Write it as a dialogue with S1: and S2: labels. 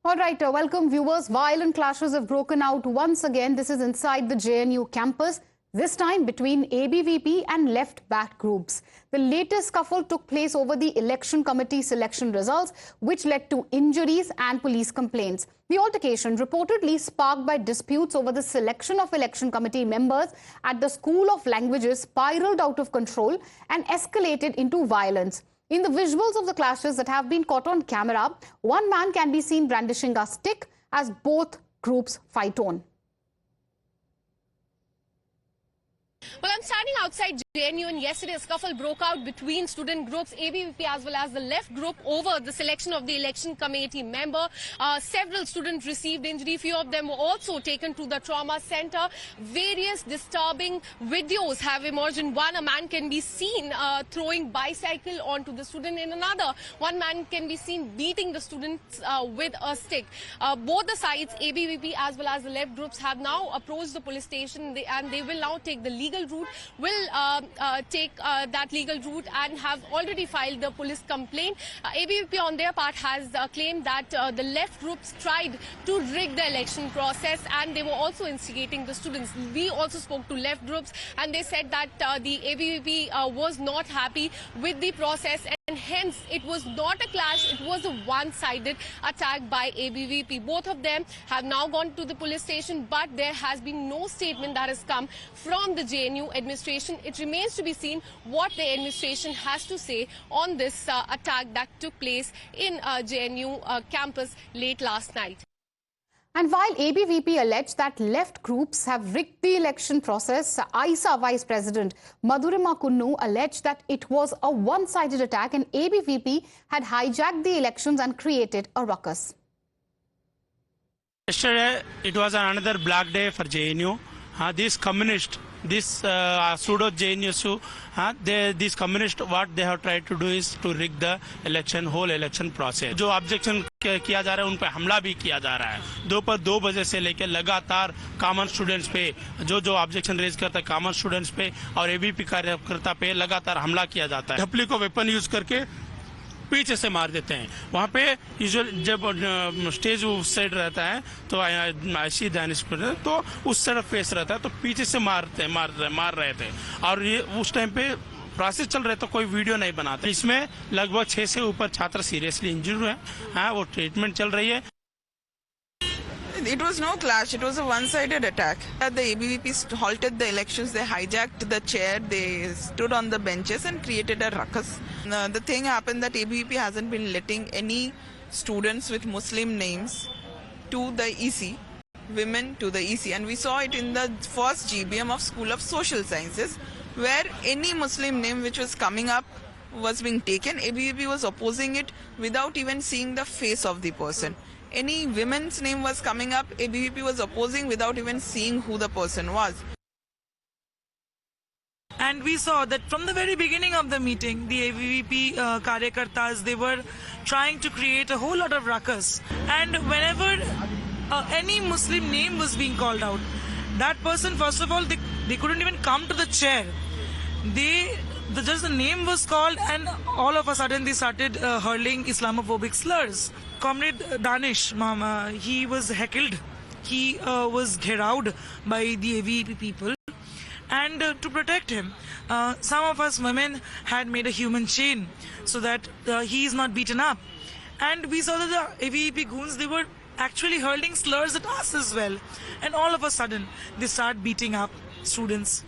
S1: All right, welcome viewers. Violent clashes have broken out once again. This is inside the JNU campus, this time between ABVP and left-back groups. The latest scuffle took place over the election committee selection results, which led to injuries and police complaints. The altercation, reportedly sparked by disputes over the selection of election committee members at the School of Languages, spiraled out of control and escalated into violence. In the visuals of the clashes that have been caught on camera, one man can be seen brandishing a stick as both groups fight on.
S2: Well, I'm standing outside JNU, and yesterday a scuffle broke out between student groups, ABVP as well as the left group, over the selection of the election committee member. Several students received injury. Few of them were also taken to the trauma center. Various disturbing videos have emerged. In one, a man can be seen throwing bicycle onto the student. In another, one man can be seen beating the students with a stick. Both the sides, ABVP as well as the left groups, have now approached the police station, and they will now take the legal route, that legal route, and have already filed the police complaint. ABVP on their part has claimed that the left groups tried to rig the election process, and they were also instigating the students. We also spoke to left groups, and they said that the ABVP was not happy with the process, and hence it was not a clash, it was a one-sided attack by ABVP. Both of them have now gone to the police station, but there has been no statement that has come from the JNU administration. It remains to be seen what the administration has to say on this attack that took place in JNU campus late last night.
S1: And while ABVP alleged that left groups have rigged the election process, ISA Vice President Madhurima Kunnu alleged that it was a one-sided attack and ABVP had hijacked the elections and created a ruckus.
S3: Yesterday, it was another black day for JNU. These communists, this pseudo JNU, these communists, what they have tried to do is to rig the whole election process. जो objection किया जा रहा है उन पे हमला भी किया जा रहा है। दोपहर 2 बजे से लेकर लगातार कॉमन स्टूडेंट्स पे जो ऑब्जेक्शन रेज करता है कॉमन स्टूडेंट्स पे और एबीपी कार्यकर्ता पे लगातार हमला किया जाता है। ढपली को वेपन यूज करके पीछे से मार देते हैं। वहाँ पे यूजुअल जब स्टेज उस साइड रहता है तो ऐसी दानिश तो उस साइड फेस रहता है तो पीछे से मार रहे थे और ये उस टाइम पे प्रोसेस चल रहा है तो कोई वीडियो नहीं बनाता। इसमें लगभग 6 से ऊपर छात्र सीरियसली इंजर्ड हुए हैं। वो ट्रीटमेंट चल रही है।
S4: It was no clash, it was a one-sided attack. The ABVP halted the elections, they hijacked the chair, they stood on the benches and created a ruckus. The thing happened that ABVP hasn't been letting any students with Muslim names to the EC, women to the EC, and we saw it in the first GBM of School of Social Sciences, where any Muslim name which was coming up was being taken. ABVP was opposing it without even seeing the face of the person. Any women's name was coming up, ABVP was opposing without even seeing who the person was.
S5: And we saw that from the very beginning of the meeting, the ABVP karyakartas, they were trying to create a whole lot of ruckus. And whenever any Muslim name was being called out, that person, first of all, they couldn't even come to the chair. Just the name was called, and all of a sudden they started hurling Islamophobic slurs. Comrade Danish, he was heckled. He was gherawed by the ABVP people. And to protect him, some of us women had made a human chain so that he is not beaten up. And we saw that the ABVP goons, they were actually hurling slurs at us as well. And all of a sudden, they start beating up students.